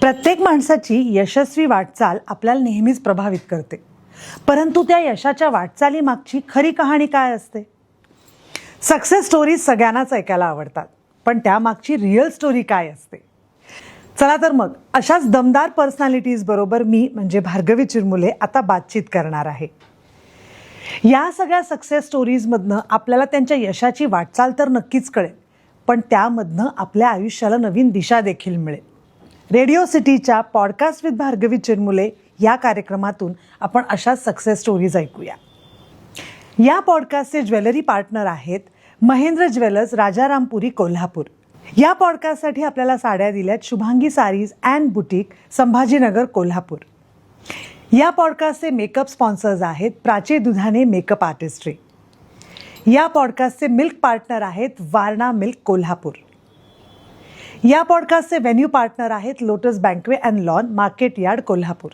प्रत्येक माणसाची यशस्वी वाटचाल आपल्याला नेहमीच प्रभावित करते, परंतु त्या यशाच्या वाटचालीमागची खरी कहाणी काय असते? सक्सेस स्टोरीज सगळ्यांनाच ऐकायला आवडतात, पण त्यामागची रिअल स्टोरी काय असते? चला तर मग अशाच दमदार पर्सनॅलिटीज बरोबर मी म्हणजे भार्गवी चिरमुले आता बातचीत करणार आहे. या सगळ्या सक्सेस स्टोरीजमधनं आपल्याला त्यांच्या यशाची वाटचाल तर नक्कीच कळेल, पण त्यामधनं आपल्या आयुष्याला नवीन दिशा देखील मिळेल. रेडिओ सिटीच्या पॉडकास्ट विथ भार्गवी चिरमुले या कार्यक्रमातून आपण अशाच सक्सेस स्टोरीज ऐकूया. या पॉडकास्टचे ज्वेलरी पार्टनर आहेत महेंद्र ज्वेलर्स, राजारामपुरी, कोल्हापूर. या पॉडकास्टसाठी आपल्याला साड्या दिल्यात Shubhangi sarees and boutique, Sambhajinagar, Kolhapur. या पॉडकास्टचे मेकअप स्पॉन्सर्स आहेत प्राची दुधाने मेकअप आर्टिस्ट्री. या पॉडकास्टचे मिल्क पार्टनर आहेत वारणा मिल्क, कोल्हापूर. या पॉडकास्टचे व्हेन्यू पार्टनर आहेत lotus banquet and lawn, market yard, Kolhapur.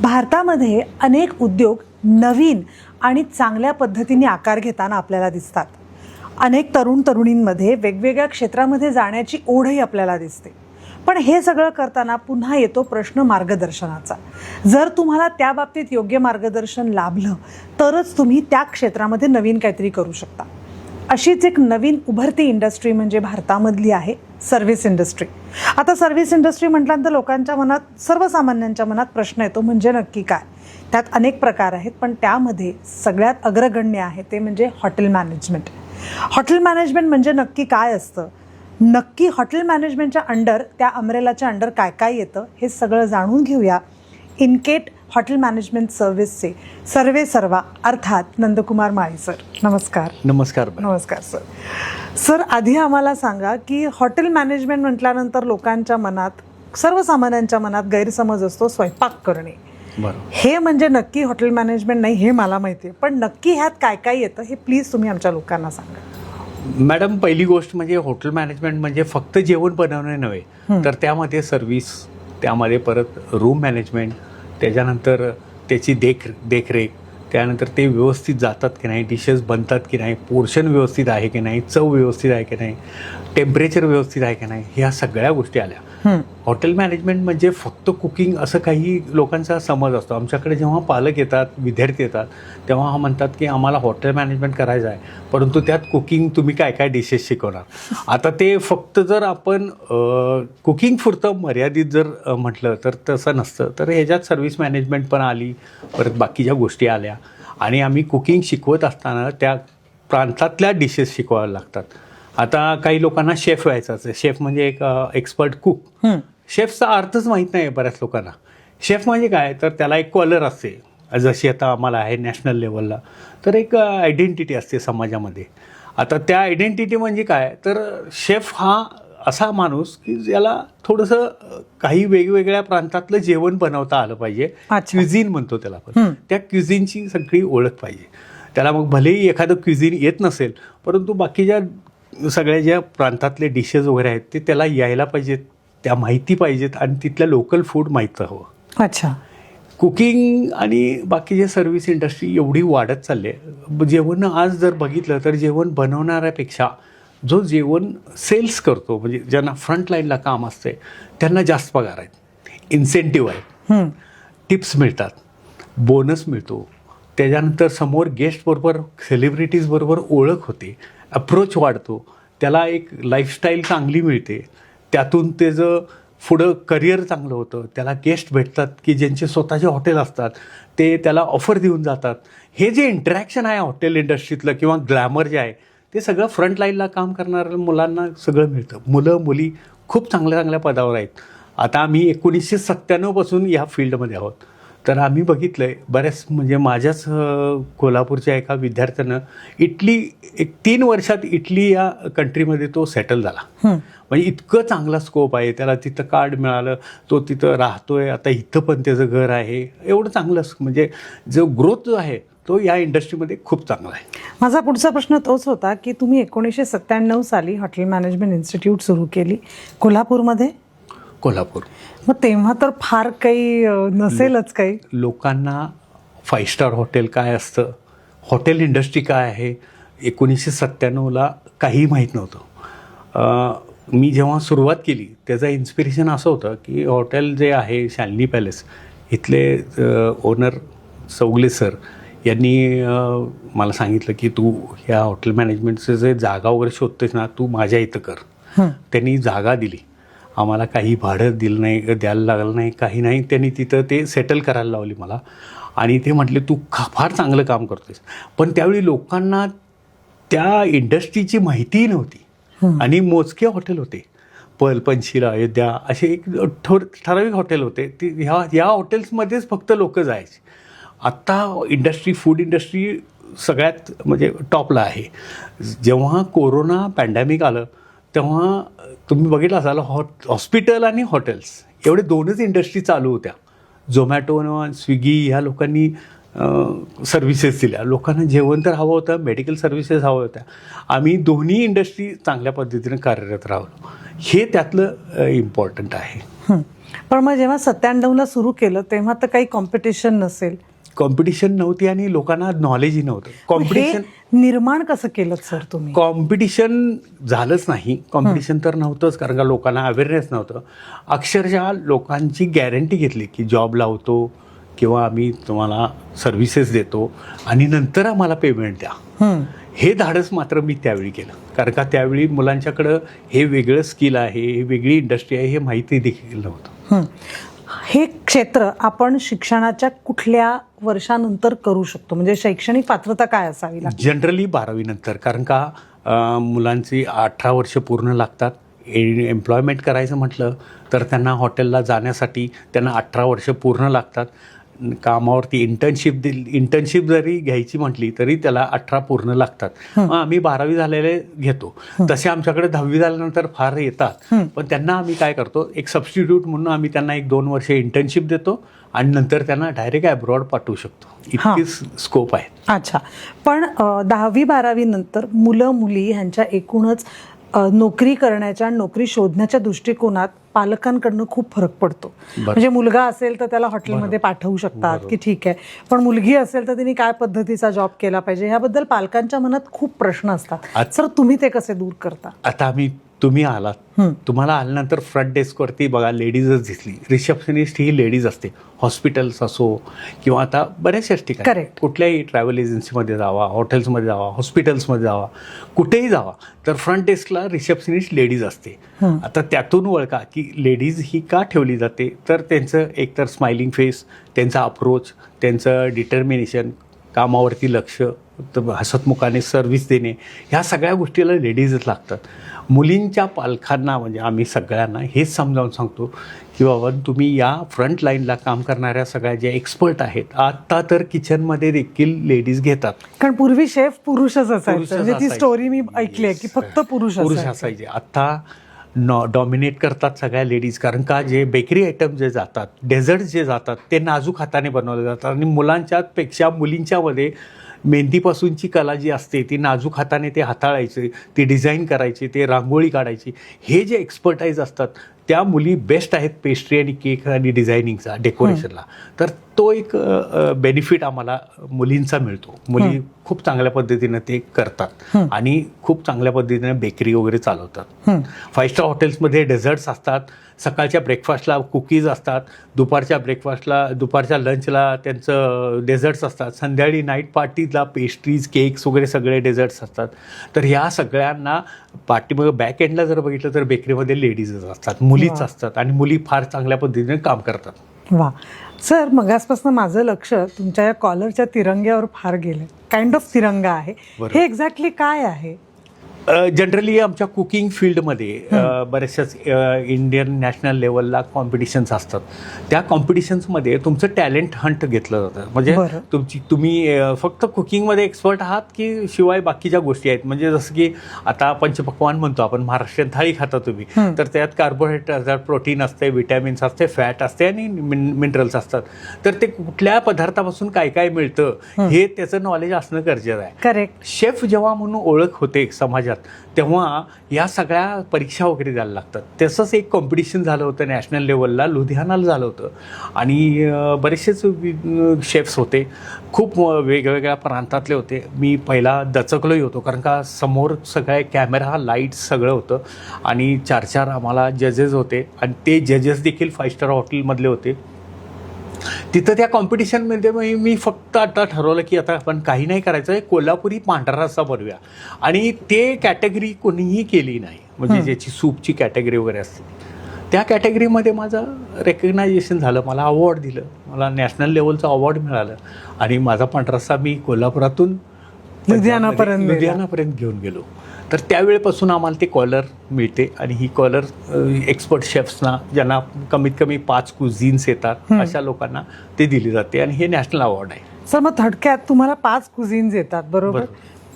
भारतामध्ये अनेक उद्योग नवीन आणि चांगल्या पद्धतीने आकार घेताना आपल्याला दिसतात. अनेक तरुणींमध्ये वेगवेगळ्या क्षेत्रामध्ये जाण्याची ओढही आपल्याला दिसते. पण हे सगळं करताना पुन्हा येतो प्रश्न मार्गदर्शनाचा. जर तुम्हाला त्या बाबतीत योग्य मार्गदर्शन लाभलं तरच तुम्ही त्या क्षेत्रामध्ये नवीन काहीतरी करू शकता. अशीच एक नवीन उभरती इंडस्ट्री म्हणजे भारतामधली आहे सर्व्हिस इंडस्ट्री. आता सर्व्हिस इंडस्ट्री म्हटल्यानंतर लोकांच्या मनात, सर्वसामान्यांच्या मनात प्रश्न येतो म्हणजे नक्की काय? त्यात अनेक प्रकार आहेत, पण त्यामध्ये सगळ्यात अग्रगण्य आहे ते म्हणजे हॉटेल मॅनेजमेंट. हॉटेल मॅनेजमेंट म्हणजे नक्की काय असतं? नक्की हॉटेल मॅनेजमेंटच्या अंडर, त्या अमरेलाच्या अंडर काय काय येतं हे सगळं जाणून घेऊया. इनकेट हॉटेल मॅनेजमेंट सर्व्हिसचे सर्वे सर्वा अर्थात नंदकुमार माळी सर, नमस्कार. नमस्कार. नमस्कार सर. सर, आधी आम्हाला सांगा की हॉटेल मॅनेजमेंट म्हटल्यानंतर लोकांच्या मनात, सर्वसामान्यांच्या मनात गैरसमज असतो स्वयंपाक करणे. बरोबर. हे म्हणजे नक्की हॉटेल मॅनेजमेंट नाही हे मला माहिती आहे, पण नक्की ह्यात काय काय येतं हे प्लीज तुम्ही आमच्या लोकांना सांगा. मॅडम, पहिली गोष्ट म्हणजे हॉटेल मॅनेजमेंट म्हणजे फक्त जेवण बनवणे नव्हे, तर त्यामध्ये सर्व्हिस, त्यामध्ये परत रूम मॅनेजमेंट, त्याच्यानंतर त्याची देखरेख, त्यानंतर ते व्यवस्थित जातात की नाही, डिशेस बनतात की नाही, पोर्शन व्यवस्थित आहे की नाही, चव व्यवस्थित आहे की नाही, टेम्परेचर व्यवस्थित आहे की नाही, ह्या सगळ्या गोष्टी आल्या. हॉटेल मॅनेजमेंट म्हणजे फक्त कुकिंग असं काही लोकांचा समज असतो. आमच्याकडे जेव्हा पालक येतात, विद्यार्थी येतात, तेव्हा म्हणतात की आम्हाला हॉटेल मॅनेजमेंट करायचं आहे, परंतु त्यात कुकिंग तुम्ही काय काय डिशेस शिकवणार? आता ते फक्त जर आपण कुकिंग पुरतं मर्यादित जर म्हटलं तर तसं नसतं. तर ह्याच्यात सर्व्हिस मॅनेजमेंट पण आली, परत बाकीच्या गोष्टी आल्या. आणि आम्ही कुकिंग शिकवत असताना त्या प्रांतातल्या डिशेस शिकवायला लागतात. आता काही लोकांना शेफ व्हायचं असतं. शेफ म्हणजे एक एक्सपर्ट कुक. शेफचा अर्थच माहीत नाही बऱ्याच लोकांना. शेफ म्हणजे काय, तर त्याला एक कॉलर असते, जशी आता आम्हाला आहे नॅशनल लेवलला. तर एक आयडेंटिटी असते समाजामध्ये. आता त्या आयडेंटिटी म्हणजे काय, तर शेफ हा असा माणूस की ज्याला थोडंसं काही वेगवेगळ्या प्रांतातलं जेवण बनवता आलं पाहिजे. क्युझिन म्हणतो त्याला आपण. त्या क्युझिनची सगळी ओळख पाहिजे त्याला. मग भलेही एखादं क्युझिन येत नसेल, परंतु बाकीच्या सगळ्या ज्या प्रांतातले डिशेस वगैरे आहेत ते त्याला यायला पाहिजेत, त्या माहिती पाहिजेत, आणि तिथलं लोकल फूड माहीत हवं. अच्छा. कुकिंग आणि बाकीचे सर्व्हिस इंडस्ट्री एवढी वाढत चालली आहे. जेवण आज जर बघितलं तर जेवण बनवणाऱ्यापेक्षा जो जेवण सेल्स करतो, म्हणजे ज्यांना फ्रंट लाईनला काम असते, त्यांना जास्त पगार आहेत, इन्सेंटिव्ह आहेत, टिप्स मिळतात, बोनस मिळतो. त्याच्यानंतर समोर गेस्टबरोबर, सेलिब्रिटीजबरोबर ओळख होते, अप्रोच वाढतो, त्याला एक लाईफस्टाईल चांगली मिळते, त्यातून त्याचं पुढं करिअर चांगलं होतं, त्याला गेस्ट भेटतात की ज्यांचे स्वतःचे हॉटेल असतात, ते त्याला ऑफर देऊन जातात. हे जे इंटरॅक्शन आहे हॉटेल इंडस्ट्रीतलं किंवा ग्लॅमर जे आहे, ते सगळं फ्रंट लाईनला काम करणाऱ्या मुलांना सगळं मिळतं. मुलं मुली खूप चांगल्या चांगल्या पदावर आहेत. आता आम्ही 1997 पासून या फील्डमध्ये आहोत. तर आम्ही बघितलं आहे बऱ्याच, म्हणजे माझ्याच कोल्हापूरच्या एका विद्यार्थ्यानं इटली, एक 3 वर्षात इटली या कंट्रीमध्ये तो सेटल झाला. म्हणजे इतकं चांगला स्कोप आहे त्याला, तिथं कार्ड मिळालं, तो तिथं राहतोय, आता इथं पण त्याचं घर आहे. एवढं चांगलं, म्हणजे जो ग्रोथ जो आहे तो या इंडस्ट्रीमध्ये खूप चांगला आहे. माझा पुढचा प्रश्न तोच होता की तुम्ही 1997 साली हॉटेल मॅनेजमेंट इन्स्टिट्यूट सुरू केली कोल्हापूरमध्ये. कोल्हापूर, मग तेव्हा तर फार काही नसेलच काही. लोकांना 5 स्टार हॉटेल काय असतं, हॉटेल इंडस्ट्री काय आहे, 1997ला काही माहीत नव्हतं. मी जेव्हा सुरुवात केली त्याचं इन्स्पिरेशन असं होतं की हॉटेल जे आहे शालिनी पॅलेस इथले ओनर सौगले सर यांनी मला सांगितलं की तू ह्या हॉटेल मॅनेजमेंटचं जे जागा वगैरे शोधतेस ना तू माझ्या इथं कर. त्यांनी जागा दिली आम्हाला, काही भाडं दिलं नाही, द्यायला लागलं नाही, काही नाही. त्यांनी तिथं ते सेटल करायला लावली मला आणि ते म्हटले तू फार चांगलं काम करतोस. पण त्यावेळी लोकांना त्या इंडस्ट्रीची माहितीही नव्हती आणि मोजके हॉटेल होते. पंचशील, अयोध्या असे एक ठराविक हॉटेल होते. ती ह्या हॉटेल्समध्येच फक्त लोक जायचे. आत्ता फूड इंडस्ट्री सगळ्यात म्हणजे टॉपला आहे. जेव्हा कोरोना पॅन्डेमिक आलं तेव्हा तुम्ही बघितलं असाल हॉस्पिटल आणि हॉटेल्स एवढे दोनच इंडस्ट्री चालू होत्या. झोमॅटो स्विगी ह्या लोकांनी सर्व्हिसेस दिल्या. लोकांना जेवण तर हवं होतं, मेडिकल सर्व्हिसेस हवं होत्या. आम्ही दोन्ही इंडस्ट्री चांगल्या पद्धतीने कार्यरत राहिलो. हे त्यातलं इम्पॉर्टंट आहे. पण मग जेव्हा 97ला सुरू केलं तेव्हा तर काही कॉम्पिटिशन नसेल? कॉम्पिटिशन नव्हती आणि लोकांना नॉलेजही नव्हतं. कॉम्पिटिशन निर्माण कसं केलं सर तुम्ही? कॉम्पिटिशन झालंच नाही. कॉम्पिटिशन तर नव्हतंच कारण का लोकांना अवेअरनेस नव्हतं. अक्षरशः लोकांची गॅरंटी घेतली की जॉब लावतो किंवा आम्ही तुम्हाला सर्व्हिसेस देतो आणि नंतर आम्हाला पेमेंट द्या. हे धाडस मात्र मी त्यावेळी केलं कारण का त्यावेळी मुलांच्याकडं हे वेगळं स्किल आहे, हे वेगळी इंडस्ट्री आहे हे माहिती देखील नव्हतं. हे क्षेत्र आपण शिक्षणाच्या कुठल्या वर्षानंतर करू शकतो? म्हणजे शैक्षणिक पात्रता काय असावी लागते? जनरली 12वी नंतर, कारण का मुलांची 18 वर्ष पूर्ण लागतात. एम्प्लॉयमेंट करायचं म्हटलं तर त्यांना हॉटेलला जाण्यासाठी त्यांना 18 वर्ष पूर्ण लागतात. कामावरती इंटर्नशिप जरी घ्यायची म्हटली तरी त्याला 18 पूर्ण लागतात. मग आम्ही 12वी झालेले घेतो. तसे आमच्याकडे 10वी झाल्यानंतर फार येतात, पण त्यांना आम्ही काय करतो एक सबस्टिट्यूट म्हणून आम्ही त्यांना 1-2 वर्ष इंटर्नशिप देतो आणि नंतर त्यांना डायरेक्ट अब्रॉड पाठवू शकतो. इतकी स्कोप आहे. अच्छा, पण 10वी-12वी नंतर मुलं मुली ह्यांच्या एकूणच नोकरी करण्याच्या, नोकरी शोधण्याच्या दृष्टिकोनात पालकांकडनं खूप फरक पडतो. म्हणजे मुलगा असेल तर त्याला हॉटेलमध्ये पाठवू शकतात की ठीक आहे, पण मुलगी असेल तर तिने काय पद्धतीचा जॉब केला पाहिजे ह्याबद्दल पालकांच्या मनात खूप प्रश्न असतात. सर तुम्ही ते कसे दूर करता? आता तुम्ही आलात, तुम्हाला आल्यानंतर फ्रंट डेस्कवरती बघा लेडीजच दिसली. रिसेप्शनिस्ट ही लेडीज असते. हॉस्पिटल्स असो किंवा आता बऱ्याचशाच ठिकाणी कुठल्याही ट्रॅव्हल एजन्सीमध्ये जावा, हॉटेल्समध्ये जावा, हॉस्पिटल्समध्ये जावा, कुठेही जावा तर फ्रंट डेस्कला रिसेप्शनिस्ट लेडीज असते. आता त्यातून ओळखा की लेडीज ही का ठेवली जाते, तर त्यांचं एकतर स्माइलिंग फेस, त्यांचा अप्रोच, त्यांचं डिटर्मिनेशन, कामावरती लक्ष, हसतमुखाने सर्व्हिस देणे, ह्या सगळ्या गोष्टीला लेडीजच लागतात. मुलींच्या पालकांना म्हणजे आम्ही सगळ्यांना हेच समजावून सांगतो की बाबा तुम्ही या फ्रंट लाईनला काम करणाऱ्या सगळ्या ज्या एक्सपर्ट आहेत, आत्ता तर किचनमध्ये देखील लेडीज घेतात. कारण पूर्वी शेफ पुरुषच असायचे. म्हणजे ती स्टोरी मी ऐकली आहे की फक्त पुरुष असायचे. आता डॉमिनेट करतात सगळ्या लेडीज. कारण का जे बेकरी आयटम जे जातात, डेझर्ट्स जे जातात ते नाजूक हाताने बनवले जातात आणि मुलांच्यापेक्षा मुलींच्यामध्ये मेहंदीपासूनची कला जी असते ती नाजूक हाताने ते हाताळायचे, ती डिझाईन करायची, ते रांगोळी काढायची, हे जे एक्सपर्टाईज असतात त्या मुली बेस्ट आहेत पेस्ट्री आणि केक आणि डिझायनिंगचा, डेकोरेशनला. तर तो एक बेनिफिट आम्हाला मुलींचा मिळतो. मुली खूप चांगल्या पद्धतीनं ते करतात आणि खूप चांगल्या पद्धतीनं बेकरी वगैरे चालवतात. 5 स्टार हॉटेल्समध्ये डेझर्ट्स असतात, सकाळच्या ब्रेकफास्टला कुकीज असतात, दुपारच्या लंचला त्यांचं डेझर्ट्स असतात, संध्याकाळी नाईट पार्टीला पेस्ट्रीज, केक्स वगैरे सगळे डेझर्ट्स असतात. तर ह्या सगळ्यांना पार्टी बॅक एंडला जर बघितलं तर बेकरीमध्ये लेडीजच असतात, मुलीच असतात आणि मुली फार चांगल्या पद्धतीने काम करतात. वा सर, मगासपासून माझं लक्ष तुमच्या या कॉलरच्या तिरंग्यावर फार गेलं. काइंड ऑफ तिरंगा आहे हे, एक्झॅक्टली काय आहे? जनरली आमच्या कुकिंग फील्डमध्ये बऱ्याचशाच इंडियन नॅशनल लेवलला कॉम्पिटिशन्स असतात. त्या कॉम्पिटिशन्समध्ये तुमचं टॅलेंट हंट घेतलं जातं. म्हणजे तुम्ही फक्त कुकिंगमध्ये एक्सपर्ट आहात की शिवाय बाकीच्या गोष्टी आहेत. म्हणजे जसं की आता पंचपक्वान्न म्हणतो आपण, महाराष्ट्रीयन थाळी खाता तुम्ही, तर त्यात कार्बोहायड्रेट असतात, प्रोटीन असते, विटॅमिन्स असते, फॅट असते आणि मिनरल्स असतात. तर ते कुठल्या पदार्थापासून काय काय मिळतं हे त्याचं नॉलेज असणं गरजेचं आहे. करेक्ट. शेफ जेव्हा म्हणून ओळख होते समाजात कॉलेजात तेव्हा या सगळ्या परीक्षा वगैरे द्यायला लागतात. तसंच एक कॉम्पिटिशन झालं होतं नॅशनल लेवलला, लुधियानाला झालं होतं आणि बरेचसेच शेफ्स होते, खूप वेगवेगळ्या प्रांतातले होते. मी पहिला दचकलोही होतो कारण का समोर सगळे कॅमेरा लाईट सगळं होतं आणि 4 आम्हाला जजेस होते आणि ते जजेस देखील 5 स्टार हॉटेलमधले होते. तिथं त्या कॉम्पिटिशनमध्ये मी फक्त आता ठरवलं की आता आपण काही नाही करायचं आहे, कोल्हापुरी पांढरा रस्सा बनवूया आणि ते कॅटेगरी कोणीही केली नाही, म्हणजे ज्याची सूपची कॅटेगरी वगैरे असते त्या कॅटेगरीमध्ये माझं रेकग्नायझेशन झालं, मला अवॉर्ड दिलं, मला नॅशनल लेवलचं अवॉर्ड मिळालं आणि माझा पांढरा रस्सा मी कोल्हापुरातून लुधियानापर्यंत घेऊन गेलो. तर त्यावेळेपासून आम्हाला ते कॉलर मिळते आणि ही कॉलर एक्सपर्ट शेफ्सना, ज्यांना कमीत कमी 5 कुझिन्स येतात अशा लोकांना ते दिली जाते आणि हे नॅशनल अवॉर्ड आहे. सर मग थडक्यात तुम्हाला 5 कुझिन्स येतात बरोबर.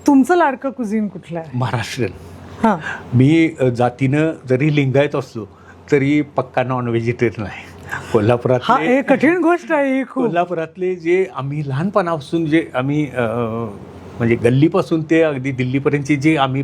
तुमचं लाडकं कुझिन कुठलं आहे? महाराष्ट्रीयन. हां, मी जातीनं जरी लिंगायत असलो तरी पक्का नॉन व्हेजिटेरियन आहे. कोल्हापुरातले कठीण गोष्ट आहे. कोल्हापुरातले जे आम्ही लहानपणापासून जे आम्ही म्हणजे गल्लीपासून ते अगदी दिल्लीपर्यंतचे जे आम्ही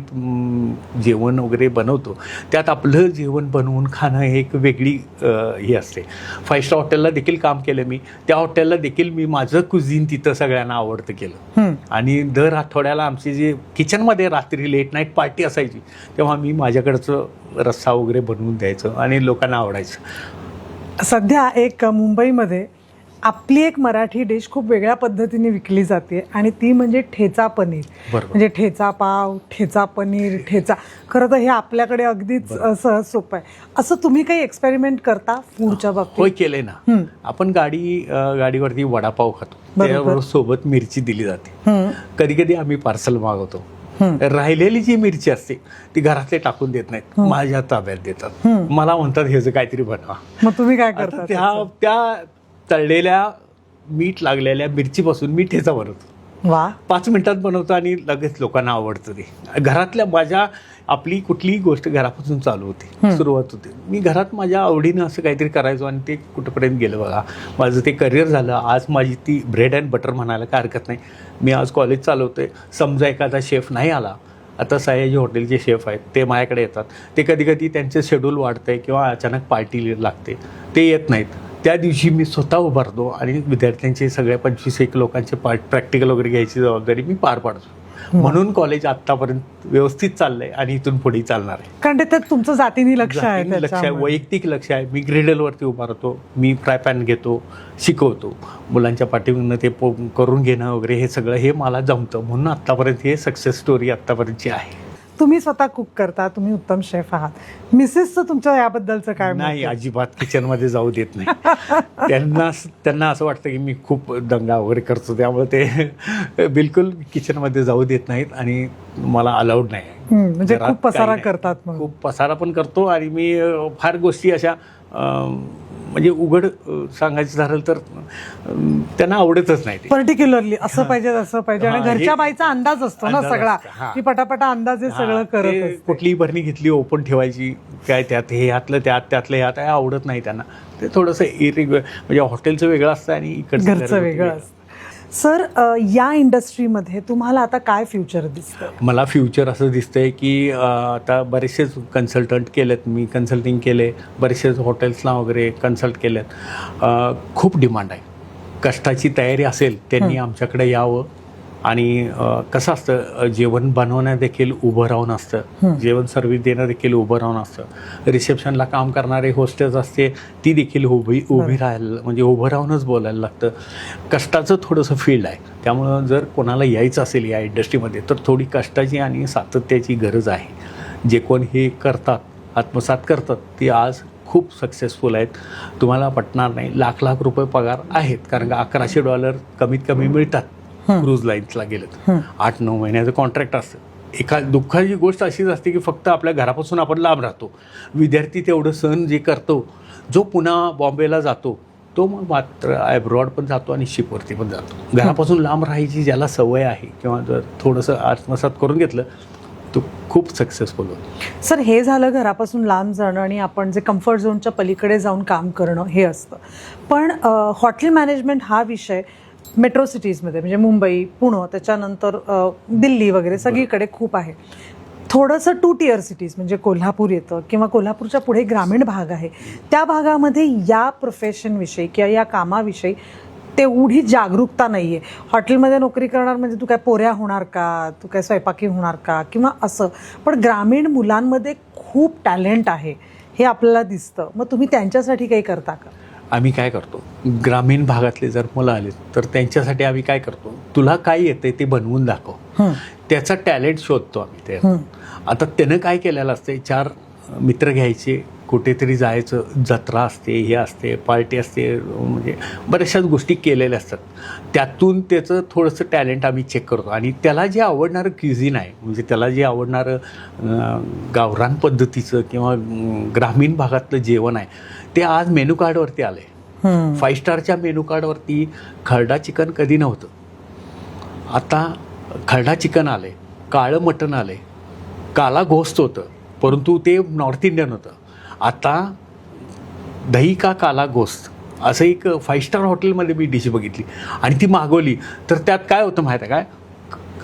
जेवण वगैरे बनवतो त्यात आपलं जेवण बनवून खाणं हे एक वेगळी हे असते. 5 स्टार हॉटेलला देखील काम केलं मी, त्या हॉटेलला देखील मी माझं कुझिन तिथं सगळ्यांना आवडतं केलं आणि दर आठवड्याला आमची जे किचनमध्ये रात्री लेट नाईट पार्टी असायची तेव्हा मी माझ्याकडचं रस्सा वगैरे बनवून द्यायचं आणि लोकांना आवडायचं. सध्या एक मुंबईमध्ये आपली एक मराठी डिश खूप वेगळ्या पद्धतीने विकली जाते आणि ती म्हणजे ठेचा पनीर. म्हणजे ठेचा पाव, ठेचा पनीर, ठेचा. खरं तर हे आपल्याकडे अगदीच सहज सोपं आहे. असं तुम्ही काही एक्सपेरिमेंट करता फूडच्या बाबतीत? होय, केलंय ना. आपण गाडीवरती वडापाव खातो, त्याबरोबर सोबत मिरची दिली जाते. कधी कधी आम्ही पार्सल मागवतो, राहिलेली जी मिरची असते ती घरातले टाकून देत नाहीत, माझ्या ताब्यात देतात. मला म्हणतात ह्याचं काहीतरी बनवा. मग तुम्ही काय करता? त्या तळलेल्या मीठ लागलेल्या मिरचीपासून मी ठेचा बनवतो. वा, 5 मिनिटात बनवतो आणि लगेच लोकांना आवडतं ते. घरातल्या माझ्या आपली कुठलीही गोष्ट घरापासून चालू होते, सुरुवात होते. मी घरात माझ्या आवडीनं असं काहीतरी करायचो आणि ते कुठंपर्यंत गेलं बघा. माझं ते करिअर झालं. आज माझी ती ब्रेड अँड बटर म्हणायला काय हरकत नाही. मी आज कॉलेज चालवतोय. समजा एखादा शेफ नाही आला, आता सयाजी हॉटेलचे शेफ आहेत ते माझ्याकडे येतात, ते कधी कधी त्यांचं शेड्यूल वाढतंय किंवा अचानक पार्टी लागते, ते येत नाहीत. त्या दिवशी मी स्वतः उभारतो आणि विद्यार्थ्यांचे सगळ्या 25-1 लोकांचे प्रॅक्टिकल वगैरे घ्यायची जबाबदारी मी पार पाडतो. म्हणून कॉलेज आत्तापर्यंत व्यवस्थित चाललंय आणि इथून पुढे चालणार आहे. कारण ते तुमचं जातीने लक्ष आहे, वैयक्तिक लक्ष आहे. मी ग्रेडलवरती उभारतो, मी फ्राय पॅन घेतो, शिकवतो मुलांच्या पाठीमागनं ते करून घेणं वगैरे हे सगळं हे मला जमतं. म्हणून आत्तापर्यंत हे सक्सेस स्टोरी आत्तापर्यंतची आहे. तुम्ही स्वतः कुक करता, तुम्ही उत्तम शेफ आहात. मिसेसचं तुमच्या याबद्दलचं काय? नाही, अजिबात किचनमध्ये जाऊ देत नाही. त्यांना असं वाटतं की मी खूप दंगा वगैरे करतो, त्यामुळे ते बिलकुल किचनमध्ये जाऊ देत नाहीत आणि मला अलाउड नाही. म्हणजे खूप पसारा करतात? खूप पसारा पण करतो आणि मी फार गोष्टी अशा म्हणजे उघड सांगायचं झालं तर त्यांना आवडतच नाही. पर्टिक्युलरली असं पाहिजे असं पाहिजे आणि घरच्या बाईचा अंदाज असतो ना सगळा, की पटापटा अंदाजे सगळं करत. कुठलीही भरणी घेतली ओपन ठेवायची, काय त्यात हे यातलं त्यातलं ह्यात आवडत नाही त्यांना. ते थोडंसं म्हणजे हॉटेलचं वेगळं असतं आणि इकडचं वेगळं असतं. सर, या इंडस्ट्रीमध्ये तुम्हाला आता काय फ्युचर दिसतं? मला फ्युचर असं दिसतंय की आता बरेचसेच कन्सल्टंट केलेत, मी कन्सल्टिंग केले, बरेचसेच हॉटेल्सला वगैरे कन्सल्ट केलेत. खूप डिमांड आहे. कष्टाची तयारी असेल त्यांनी आमच्याकडे यावं. आणि कसं असतं, जेवण बनवणं देखील उभं राहून असतं, जेवण सर्व्हिस देणं देखील उभं राहून असतं. रिसेप्शनला काम करणारे होस्टेस असते ती देखील उभी राहायला, म्हणजे उभं राहूनच बोलायला लागतं. कष्टाचं थोडंसं फील्ड आहे. त्यामुळं जर कोणाला यायचं असेल या इंडस्ट्रीमध्ये तर थोडी कष्टाची आणि सातत्याची गरज आहे. जे कोण हे करतात, आत्मसात करतात, ते आज खूप सक्सेसफुल आहेत. तुम्हाला पटणार नाही, लाख रुपये पगार आहेत. कारण का $1100 कमीत कमी मिळतात क्रूज लाईन्सला गेलं तर. 8-9 महिन्याचं कॉन्ट्रॅक्ट असतं. दुःखाची गोष्ट अशीच असते की फक्त आपल्या घरापासून आपण लांब राहतो. विद्यार्थी तेवढं सण जे करतो, जो पुन्हा बॉम्बेला जातो तो मग मात्र ॲब्रॉड पण जातो आणि शिपवरती पण जातो. घरापासून लांब राहायची ज्याला सवय आहे किंवा जर थोडंसं आत्मसात करून घेतलं तो खूप सक्सेसफुल होतो. सर, हे झालं घरापासून लांब जाणं आणि आपण जे कम्फर्ट झोनच्या पलीकडे जाऊन काम करणं हे असतं. पण हॉटेल मॅनेजमेंट हा विषय मेट्रो सिटीजमध्ये म्हणजे मुंबई, पुणे, त्याच्यानंतर दिल्ली वगैरे सगळीकडे खूप आहे. थोडंसं 2 tier सिटीज म्हणजे कोल्हापूर येतं किंवा कोल्हापूरच्या पुढे ग्रामीण भाग आहे, त्या भागामध्ये या प्रोफेशनविषयी किंवा या कामाविषयी तेवढी जागरूकता नाही आहे. हॉटेलमध्ये नोकरी करणार म्हणजे तू काय पोऱ्या होणार का, तू काय स्वयंपाकी होणार का किंवा असं. पण ग्रामीण मुलांमध्ये खूप टॅलेंट आहे हे आपल्याला दिसतं. मग तुम्ही त्यांच्यासाठी काही करता का? आम्ही काय करतो, ग्रामीण भागातले जर मुलं आले तर त्यांच्यासाठी आम्ही काय करतो, तुला काय येतंय ते बनवून दाखव. त्याचा टॅलेंट शोधतो आम्ही ते. आता त्यानं काय केलेलं असते, 4 मित्र घ्यायचे, कुठेतरी जायचं, जत्रा असते, हे असते, पार्टी असते, म्हणजे बऱ्याचशाच गोष्टी केलेल्या असतात. त्यातून त्याचं थोडंसं टॅलेंट आम्ही चेक करतो आणि त्याला जे आवडणारं क्युझिन आहे, म्हणजे त्याला जे आवडणारं गावरान पद्धतीचं किंवा ग्रामीण भागातलं जेवण आहे, ते आज मेनू कार्डवरती आलं आहे. 5 स्टारच्या मेनू कार्डवरती खरडा चिकन कधी नव्हतं, आता खरडा चिकन आलं आहे, काळं मटण आलं आहे, काला घोस्ट होतं परंतु ते नॉर्थ इंडियन होतं. आता दही का काला घोस्ट असं एक 5 स्टार हॉटेलमध्ये मी डिश बघितली आणि ती मागवली. तर त्यात काय होतं माहीत आहे काय,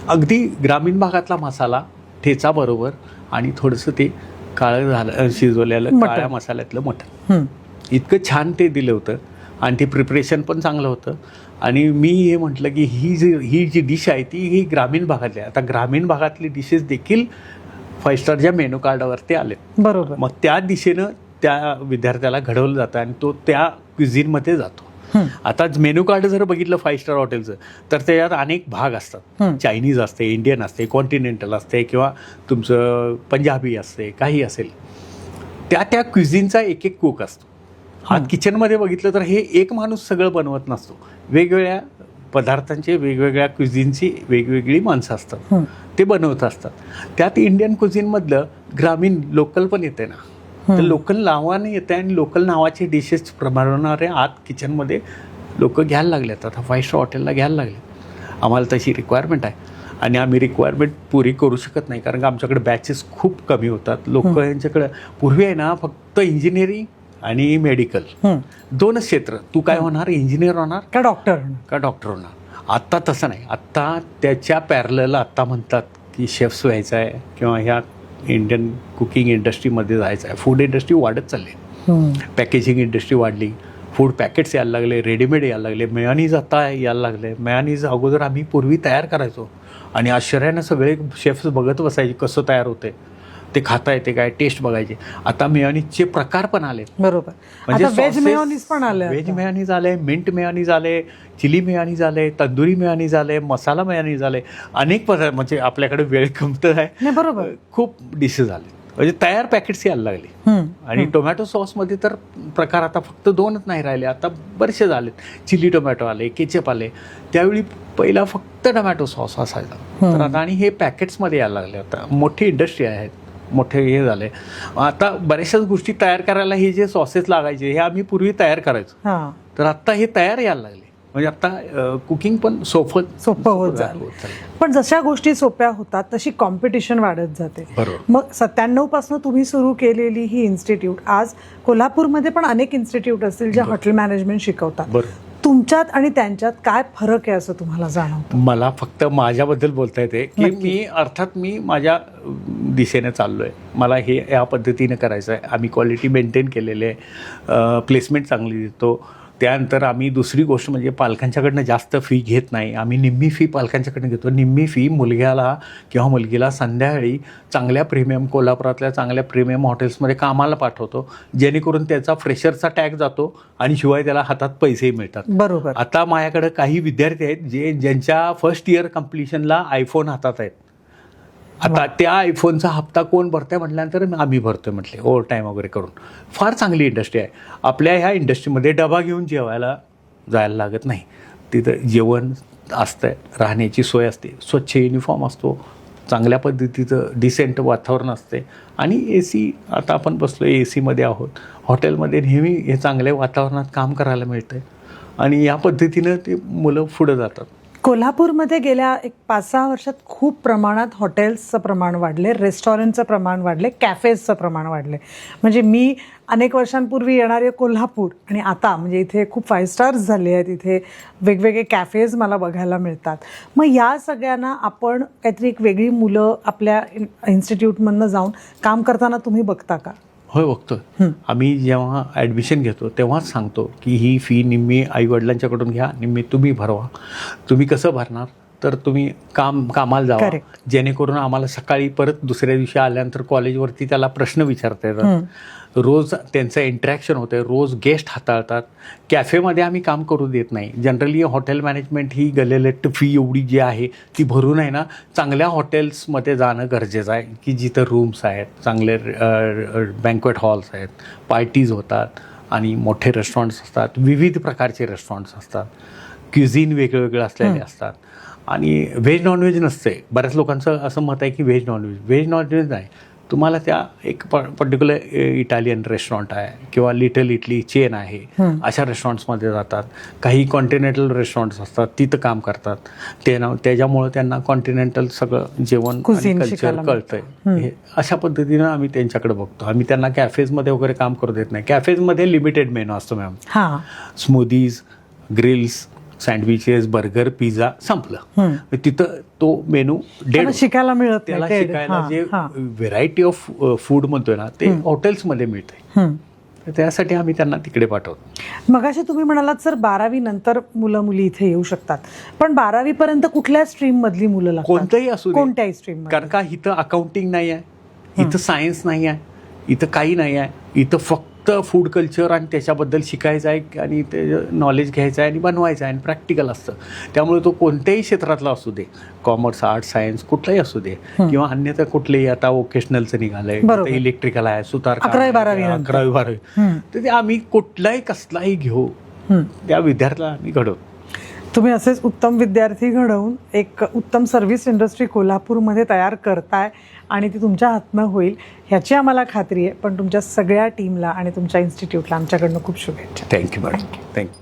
अगदी ग्रामीण भागातला मसाला ठेचा बरोबर आणि थोडंसं ते काळं झालं शिजवलेलं काळ्या मसाल्यातलं मटण, इतकं छान ते दिलं होतं आणि ते प्रिपरेशन पण चांगलं होतं. आणि मी हे म्हटलं की ही जी डिश आहे ती ही ग्रामीण भागातली आहे. आता ग्रामीण भागातली डिशेस देखील 5 स्टारच्या मेनू कार्डावरती आले. बरोबर. मग त्या दिशेनं त्या विद्यार्थ्याला घडवलं जातं आणि तो त्या क्युझिनमध्ये जातो. आता मेनू कार्ड जर बघितलं 5 स्टार हॉटेलचं तर त्याच्यात अनेक भाग असतात. चायनीज असते, इंडियन असते, कॉन्टिनेंटल असते किंवा तुमचं पंजाबी असते, काही असेल. त्या क्युझिनचा एक कुक असतो. आज किचनमध्ये बघितलं तर हे एक माणूस सगळं बनवत नसतो. वेगवेगळ्या पदार्थांचे, वेगवेगळ्या क्युझिनची वेगवेगळी माणसं असतात, ते बनवत असतात. त्यात इंडियन क्युझिनमधलं ग्रामीण लोकल पण येते ना, तर लोकल नावाने येते आणि लोकल नावाचे डिशेस बनवणारे आत किचनमध्ये लोक घ्यायला लागलेत. आता 5 स्टार हॉटेलला घ्यायला लागले. आम्हाला तशी रिक्वायरमेंट आहे आणि आम्ही रिक्वायरमेंट पुरी करू शकत नाही कारण का आमच्याकडे बॅचेस खूप कमी होतात. लोक यांच्याकडे पूर्वी आहे ना फक्त इंजिनिअरिंग आणि मेडिकल 2च क्षेत्र. तू काय होणार, इंजिनियर होणार का डॉक्टर होणार. आत्ता तसं नाही. आत्ता त्याच्या पॅरलला आत्ता म्हणतात की शेफ्स व्हायचं आहे किंवा ह्या इंडियन कुकिंग इंडस्ट्रीमध्ये जायचं आहे. फूड इंडस्ट्री वाढत चालली, पॅकेजिंग इंडस्ट्री वाढली, फूड पॅकेट्स यायला लागले, रेडीमेड यायला लागले, मेयोनीज आता यायला लागले. मेयोनीज अगोदर आम्ही पूर्वी तयार करायचो आणि आश्चर्यानं सगळे शेफ्स बघत बसायचे कसं तयार होते, ते खाता येते काय, टेस्ट बघायचे. आता मेयोनीजचे प्रकार पण आले. बरोबर. म्हणजे व्हेज मेयोनीज पण आले, व्हेज मेयोनीज आले, मिंट मेयोनीज आले, चिली मेयोनीज आले, तंदुरी मेयोनीज आले, मसाला मेयोनीज आले, अनेक पदार्थ. म्हणजे आपल्याकडे वेळ कमत आहे, बरोबर, खूप डिशेस आले. म्हणजे तयार पॅकेट्स यायला लागले. आणि टोमॅटो सॉसमध्ये तर प्रकार आता फक्त 2च नाही राहिले, आता बरेचसे झालेत. चिली टोमॅटो आले, केचप आले. त्यावेळी पहिला फक्त टोमॅटो सॉस असायचा, तर आता आणि हे पॅकेट्समध्ये यायला लागले. आता मोठी इंडस्ट्री आहे, मोठे हे झाले. आता बऱ्याचशाच गोष्टी तयार करायला हे जे सॉसेस लागायचे हे आम्ही पूर्वी तयार करायचो, तर आता हे तयार यायला लागले. म्हणजे आता कुकिंग पण सोपं होत झालं. पण जशा गोष्टी सोप्या होतात तशी कॉम्पिटिशन वाढत जाते. मग 97 पासून तुम्ही सुरू केलेली ही इन्स्टिट्यूट, आज कोल्हापूरमध्ये पण अनेक इन्स्टिट्यूट असतील ज्या हॉटेल मॅनेजमेंट शिकवतात. तुमच्यात आणि त्यांच्यात काय फरक आहे असं तुम्हाला जाणवतं? मला फक्त माझ्याबद्दल बोलता येते की मी माझ्या दिशेने चाललो आहे. मला हे या पद्धतीने करायचं आहे. आम्ही क्वालिटी मेंटेन केलेले आहे, प्लेसमेंट चांगली देतो. त्यानंतर आम्ही दुसरी गोष्ट म्हणजे पालकांच्याकडनं जास्त फी घेत नाही. आम्ही निम्मी फी पालकांच्याकडनं घेतो. निम्मी फी मुलग्याला किंवा मुलगीला संध्याकाळी चांगल्या प्रीमियम, कोल्हापुरातल्या चांगल्या प्रीमियम हॉटेल्समध्ये कामाला पाठवतो, जेणेकरून त्याचा फ्रेशरचा टॅग जातो आणि शिवाय त्याला हातात पैसेही मिळतात. बरोबर. आता माझ्याकडे काही विद्यार्थी आहेत ज्यांच्या फर्स्ट इयर कम्प्लिशनला आयफोन हातात आहेत. आता त्या आयफोनचा हप्ता कोण भरतंय म्हटल्यानंतर आम्ही भरतोय म्हटले, ओव्हर टाईम वगैरे करून. फार चांगली इंडस्ट्री आहे. आपल्या ह्या इंडस्ट्रीमध्ये डबा घेऊन जेवायला जायला लागत नाही. तिथं जेवण असतं, राहण्याची सोय असते, स्वच्छ युनिफॉर्म असतो, चांगल्या पद्धतीचं डिसेंट वातावरण असते आणि AC. आता आपण बसलो AC मध्ये आहोत. हॉटेलमध्ये नेहमी हे चांगल्या वातावरणात काम करायला मिळतं आणि या पद्धतीनं ते मुलं पुढं जातात. कोल्हापूरमध्ये गेल्या 5-6 वर्षात खूप प्रमाणात हॉटेल्सचं प्रमाण वाढले, रेस्टॉरंटचं प्रमाण वाढले, कॅफेजचं प्रमाण वाढले. म्हणजे मी अनेक वर्षांपूर्वी येणारे कोल्हापूर आणि आता म्हणजे इथे खूप 5 स्टार्स झाले आहेत, इथे वेगवेगळे कॅफेज मला बघायला मिळतात. मग या सगळ्यांना आपण काहीतरी एक वेगळी मुलं आपल्या इन्स्टिट्यूटमधनं जाऊन काम करताना तुम्ही बघता का? होय, बघतो. आम्ही जेव्हा ॲडमिशन घेतो तेव्हाच सांगतो की ही फी निम्मी आईवडिलांच्याकडून घ्या, निम्मी तुम्ही भरवा. तुम्ही कसं भरणार, तर तुम्ही कामाला जावा, जेणेकरून आम्हाला सकाळी परत दुसऱ्या दिवशी आल्यानंतर कॉलेजवरती त्याला प्रश्न विचारता येतात, रोज त्यांचं इंटरॅक्शन होतं, रोज गेस्ट हाताळतात. कॅफेमध्ये आम्ही काम करू देत नाही. जनरली हॉटेल मॅनेजमेंट ही गलेलेट फी एवढी जी आहे ती भरून आहे ना, चांगल्या हॉटेल्समध्ये जाणं गरजेचं आहे की जिथं रूम्स आहेत, चांगले बँक्वेट हॉल्स आहेत, पार्टीज होतात आणि मोठे रेस्टॉरंट्स असतात, विविध प्रकारचे रेस्टॉरंट्स असतात, क्युझिन वेगवेगळे असलेले असतात आणि व्हेज नॉनव्हेज नसते. बऱ्याच लोकांचं असं मत आहे की व्हेज नॉनव्हेज नाही. तुम्हाला त्या एक पर्टिक्युलर इटालियन रेस्टॉरंट आहे किंवा लिटल इटली चेन आहे, अशा रेस्टॉरंट्समध्ये जातात. काही कॉन्टिनेंटल रेस्टॉरंट्स असतात, तिथं काम करतात. त्याच्यामुळं त्यांना कॉन्टिनेंटल सगळं जेवण कल्चर कळतंय. अशा पद्धतीनं आम्ही त्यांच्याकडे बघतो. आम्ही त्यांना कॅफेजमध्ये वगैरे काम करू देत नाही. कॅफेजमध्ये लिमिटेड मेनू असतो ma'am. Smoothies, grills, sandwiches, burger, pizza, संपलं. तिथं तो मेनू शिकायला मिळत, त्याला शिकायला जे व्हेरायटी ऑफ फूड म्हणतोय ना, ते हॉटेल्समध्ये मिळतंय. त्यासाठी आम्ही त्यांना तिकडे पाठवतो. मगाशी तुम्ही म्हणालात सर 12वी नंतर मुलं मुली इथे येऊ शकतात, पण 12वी पर्यंत कुठल्या स्ट्रीम मधली मुलं लागतात? कोणत्याही असू, कोणत्याही स्ट्रीम. कारण का इथं अकाउंटिंग नाही आहे, इथं सायन्स नाही आहे, इथं काही नाही आहे. इथं फक्त फूड कल्चर आणि त्याच्याबद्दल शिकायचं आहे आणि ते नॉलेज घ्यायचं आहे आणि बनवायचं आहे आणि प्रॅक्टिकल असतं. त्यामुळे तो कोणत्याही क्षेत्रातला असू दे, कॉमर्स, आर्ट, सायन्स, कुठलाही असू दे किंवा अन्यथा कुठलेही, आता वोकेशनलचं निघालंय, इलेक्ट्रिकल आहे, सुतार, 11वी-12वी, तर ते आम्ही कुठलाही कसलाही घेऊ, त्या विद्यार्थ्याला आम्ही घडवतो. तुम्ही असेच उत्तम विद्यार्थी घडवून एक उत्तम सर्व्हिस इंडस्ट्री कोल्हापूरमध्ये तयार करताय आणि ती तुमच्या हातनं होईल ह्याची आम्हाला खात्री आहे. पण तुमच्या सगळ्या टीमला आणि तुमच्या इन्स्टिट्यूटला आमच्याकडनं खूप शुभेच्छा. Thank you madam. थँक्यू.